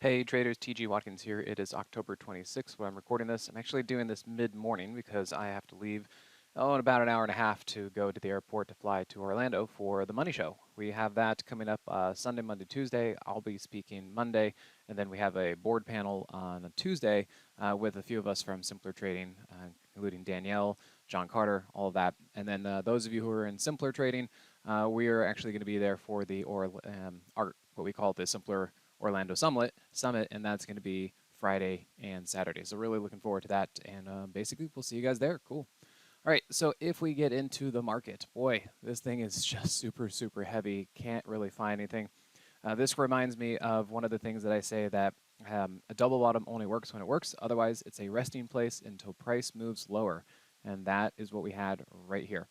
Hey traders, TG Watkins here. It is October 26th when I'm recording this. I'm actually doing this mid-morning because I have to leave in about an hour and a half to go to the airport to fly to Orlando for the Moneyshow. We have that coming up Sunday, Monday, Tuesday. I'll be speaking Monday, and then we have a board panel on Tuesday with a few of us from Simpler Trading, including Danielle, John Carter, all of that. And then those of you who are in Simpler Trading, we are actually going to be there for the what we call the Simpler Orlando Summit, and that's going to be Friday and Saturday. So really looking forward to that, and basically we'll see you guys there. Cool. All right, so if we get into the market, boy, this thing is just super, super heavy. Can't really find anything. This reminds me of one of the things that I say that a double bottom only works when it works. Otherwise, it's a resting place until price moves lower, and that is what we had right here.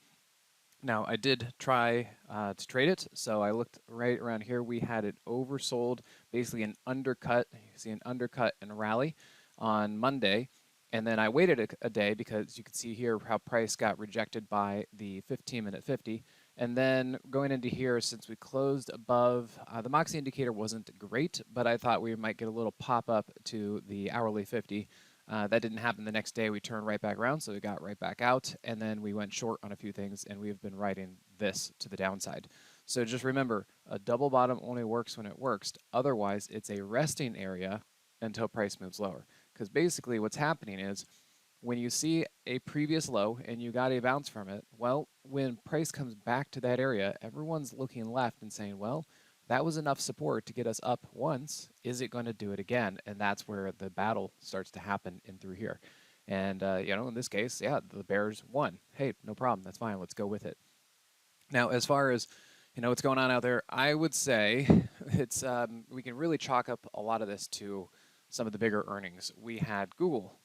Now, I did try to trade it, so I looked right around here. We had it oversold, basically an undercut. You see an undercut and rally on Monday, and then I waited a day because you can see here how price got rejected by the 15-minute 50. And then going into here, since we closed above, the Moxie indicator wasn't great, but I thought we might get a little pop-up to the hourly 50. That didn't happen the next day. We turned right back around, so we got right back out, and then we went short on a few things, and we've been riding this to the downside. So just remember, a double bottom only works when it works. Otherwise, it's a resting area until price moves lower. Because basically what's happening is when you see a previous low and you got a bounce from it, well, when price comes back to that area, everyone's looking left and saying, well, that was enough support to get us up once. Is it going to do it again? And that's where the battle starts to happen in through here. And, in this case, yeah, the bears won. Hey, no problem. That's fine. Let's go with it. Now, as far as, what's going on out there, I would say it's we can really chalk up a lot of this to some of the bigger earnings. We had Google,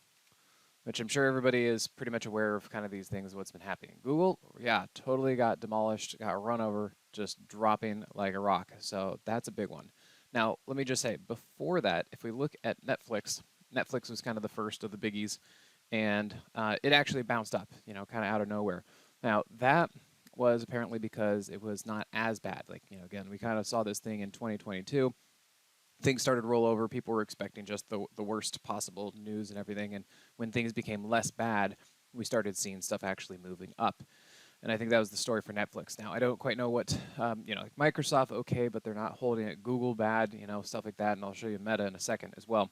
which I'm sure everybody is pretty much aware of kind of these things, what's been happening. Google, yeah, totally got demolished, got run over, just dropping like a rock. So that's a big one. Now, let me just say, before that, if we look at Netflix, Netflix was kind of the first of the biggies, and it actually bounced up, kind of out of nowhere. Now, that was apparently because it was not as bad. Like, again, we kind of saw this thing in 2022. Things started to roll over. People were expecting just the worst possible news and everything. And when things became less bad, we started seeing stuff actually moving up. And I think that was the story for Netflix. Now, I don't quite know what, like Microsoft, okay, but they're not holding it. Google, bad, stuff like that. And I'll show you Meta in a second as well.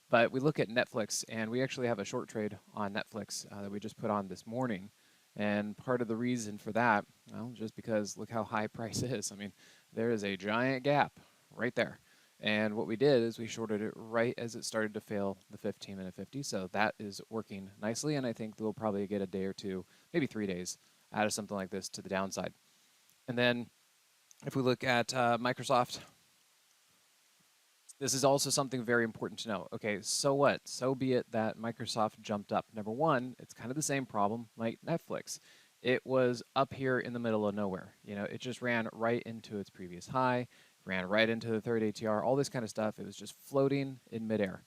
But we look at Netflix, and we actually have a short trade on Netflix that we just put on this morning. And part of the reason for that, well, just because look how high price is. I mean, there is a giant gap right there. And what we did is we shorted it right as it started to fail the 15-minute 50. So that is working nicely, and I think we'll probably get a day or two, maybe 3 days, out of something like this to the downside. And then if we look at Microsoft, this is also something very important to know. Okay, so what? So be it that Microsoft jumped up. Number one, it's kind of the same problem like Netflix. It was up here in the middle of nowhere. It just ran right into its previous high, ran right into the third ATR, all this kind of stuff. It was just floating in midair.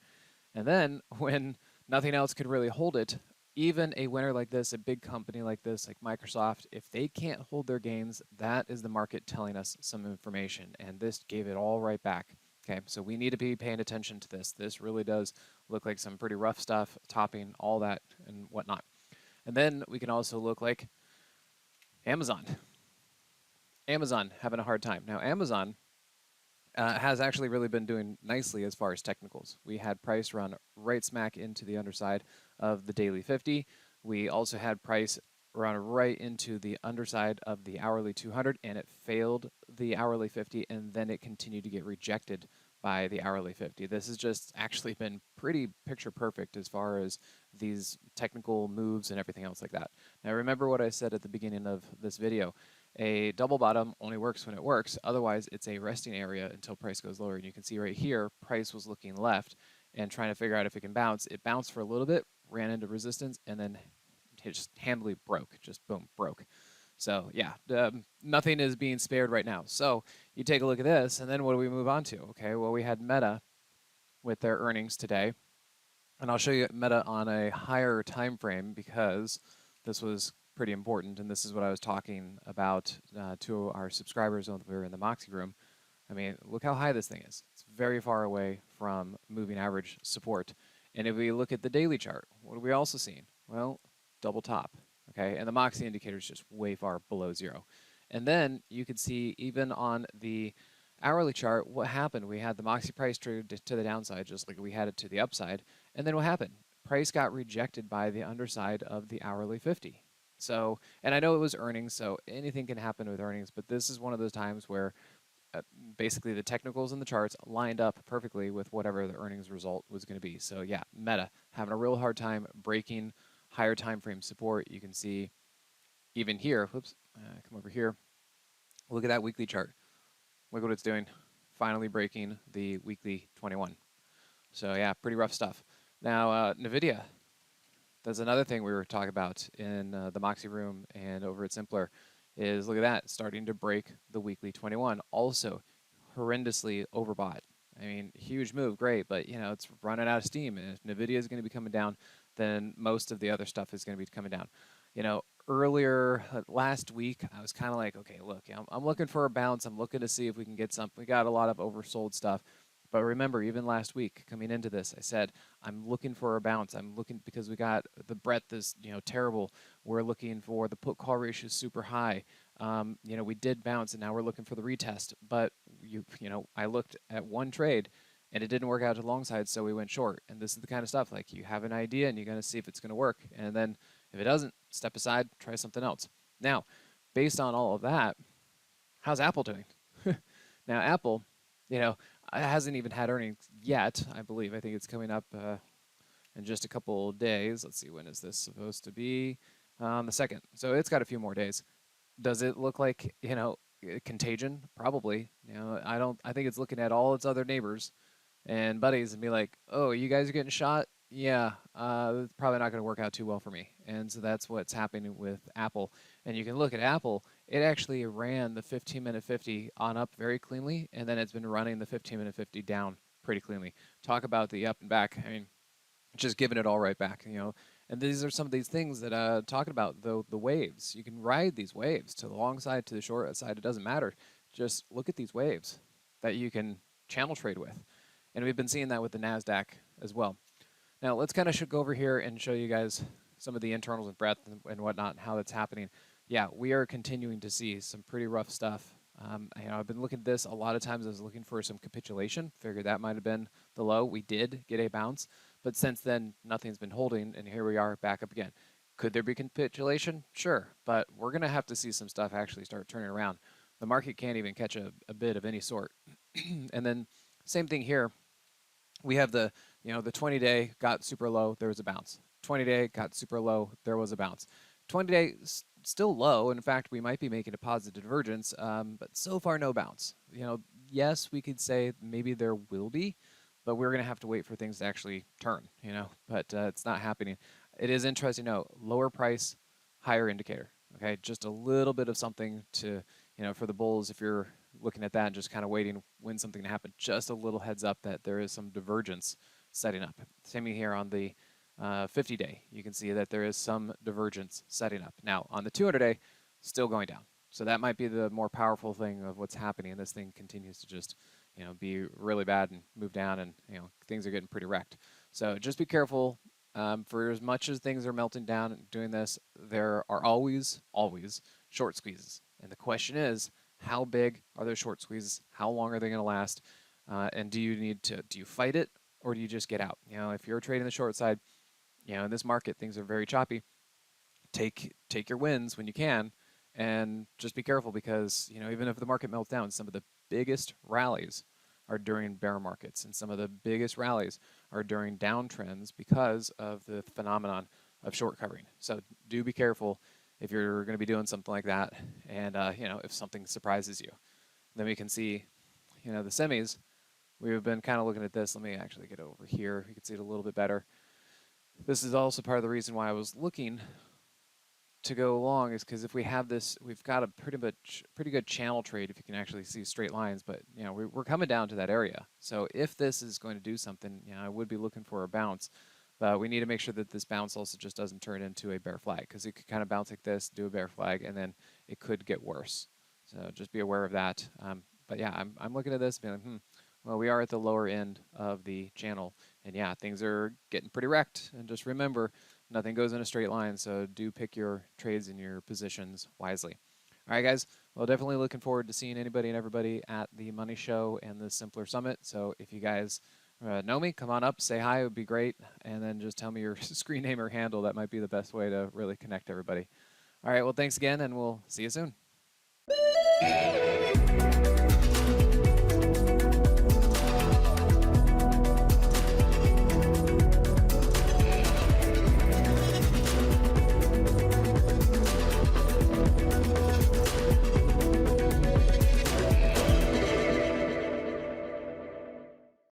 And then when nothing else could really hold it, even a winner like this, a big company like this, like Microsoft, if they can't hold their gains, that is the market telling us some information. And this gave it all right back. Okay, so we need to be paying attention to this. This really does look like some pretty rough stuff, topping all that and whatnot. And then we can also look like Amazon. Amazon having a hard time. Now, Amazon has actually really been doing nicely as far as technicals. We had price run right smack into the underside of the daily 50. We also had price run right into the underside of the hourly 200, and it failed the hourly 50, and then it continued to get rejected by the hourly 50. This has just actually been pretty picture perfect as far as these technical moves and everything else like that. Now remember what I said at the beginning of this video. A double bottom only works when it works. Otherwise, it's a resting area until price goes lower. And you can see right here, price was looking left and trying to figure out if it can bounce. It bounced for a little bit, ran into resistance, and then it just handily broke. Just boom, broke. So yeah, nothing is being spared right now. So you take a look at this, and then what do we move on to? Okay, well, we had Meta with their earnings today. And I'll show you Meta on a higher time frame because this was pretty important, and this is what I was talking about to our subscribers when we were in the Moxie room. I mean, look how high this thing is. It's very far away from moving average support. And if we look at the daily chart, what are we also seeing? Well, double top, okay? And the Moxie indicator is just way far below zero. And then you can see even on the hourly chart, what happened? We had the Moxie price trade to the downside, just like we had it to the upside. And then what happened? Price got rejected by the underside of the hourly 50. So, and I know it was earnings, so anything can happen with earnings, but this is one of those times where basically the technicals and the charts lined up perfectly with whatever the earnings result was going to be. So yeah, Meta having a real hard time breaking higher time frame support. You can see even here, whoops, come over here. Look at that weekly chart. Look what it's doing. Finally breaking the weekly 21. So yeah, pretty rough stuff. Now, NVIDIA, that's another thing we were talking about in the Moxie room and over at Simpler, is look at that, starting to break the weekly 21. Also, horrendously overbought. I mean, huge move, great, but you know, it's running out of steam. And if NVIDIA is going to be coming down, then most of the other stuff is going to be coming down. You know, earlier last week, I was kind of like, okay, look, I'm looking for a bounce. I'm looking to see if we can get something. We got a lot of oversold stuff. But remember, even last week, coming into this, I said, I'm looking for a bounce. I'm looking because we got the breadth is, you know, terrible. We're looking for the put call ratio is super high. You know, we did bounce, and now we're looking for the retest. But you know, I looked at one trade, and it didn't work out to the long side, so we went short. And this is the kind of stuff like you have an idea, and you're going to see if it's going to work. And then if it doesn't, step aside, try something else. Now, based on all of that, how's Apple doing? Now, Apple, you know, hasn't even had earnings yet, I believe. I think it's coming up in just a couple days. Let's see, when is this supposed to be? On the 2nd. So it's got a few more days. Does it look like, you know, contagion? Probably. You know, I think it's looking at all its other neighbors and buddies and be like, oh, you guys are getting shot? Yeah, it's probably not going to work out too well for me. And so that's what's happening with Apple. And you can look at Apple. It actually ran the 15-minute 50 on up very cleanly, and then it's been running the 15-minute 50 down pretty cleanly. Talk about the up and back. I mean, just giving it all right back, you know. And these are some of these things that talking about the waves. You can ride these waves to the long side, to the short side. It doesn't matter. Just look at these waves that you can channel trade with. And we've been seeing that with the NASDAQ as well. Now, let's kind of go over here and show you guys some of the internals and breadth and whatnot, and how that's happening. Yeah, we are continuing to see some pretty rough stuff. You know, I've been looking at this a lot of times. I was looking for some capitulation. Figured that might have been the low. We did get a bounce, but since then, nothing's been holding, and here we are back up again. Could there be capitulation? Sure, but we're going to have to see some stuff actually start turning around. The market can't even catch a bid of any sort. And then same thing here. We have the, you know, the 20-day got super low, there was a bounce. 20-day got super low, there was a bounce. 20-day still low. In fact, we might be making a positive divergence, but so far no bounce. You know, yes, we could say maybe there will be, but we're going to have to wait for things to actually turn, you know, but it's not happening. It is interesting to note, lower price, higher indicator, okay? Just a little bit of something to, you know, for the bulls, if you're looking at that and just kind of waiting when something to happen, just a little heads up that there is some divergence setting up. Same here on the 50-day. You can see that there is some divergence setting up. Now, on the 200-day, still going down. So that might be the more powerful thing of what's happening. This thing continues to just, you know, be really bad and move down, and, you know, things are getting pretty wrecked. So just be careful. For as much as things are melting down and doing this, there are always short squeezes. And the question is, how big are those short squeezes? How long are they going to last? And do you fight it, or do you just get out? You know, if you're trading the short side, you know, in this market, things are very choppy. Take your wins when you can, and just be careful because, you know, even if the market melts down, some of the biggest rallies are during bear markets, and some of the biggest rallies are during downtrends because of the phenomenon of short covering. So do be careful if you're going to be doing something like that, and you know, if something surprises you. Then we can see, you know, the semis. We've been kind of looking at this. Let me actually get over here. You can see it a little bit better. This is also part of the reason why I was looking to go long, is because if we have this, we've got a pretty good channel trade if you can actually see straight lines. But, you know, we're coming down to that area. So if this is going to do something, you know, I would be looking for a bounce. But we need to make sure that this bounce also just doesn't turn into a bear flag, because it could kind of bounce like this, do a bear flag, and then it could get worse. So just be aware of that. But yeah, I'm looking at this, being like, Well, we are at the lower end of the channel, and yeah, things are getting pretty wrecked. And just remember, nothing goes in a straight line, so do pick your trades and your positions wisely. All right, guys. Well, definitely looking forward to seeing anybody and everybody at the Money Show and the Simpler Summit. So if you guys know me, come on up, say hi. It would be great. And then just tell me your screen name or handle. That might be the best way to really connect everybody. All right, well, thanks again, and we'll see you soon.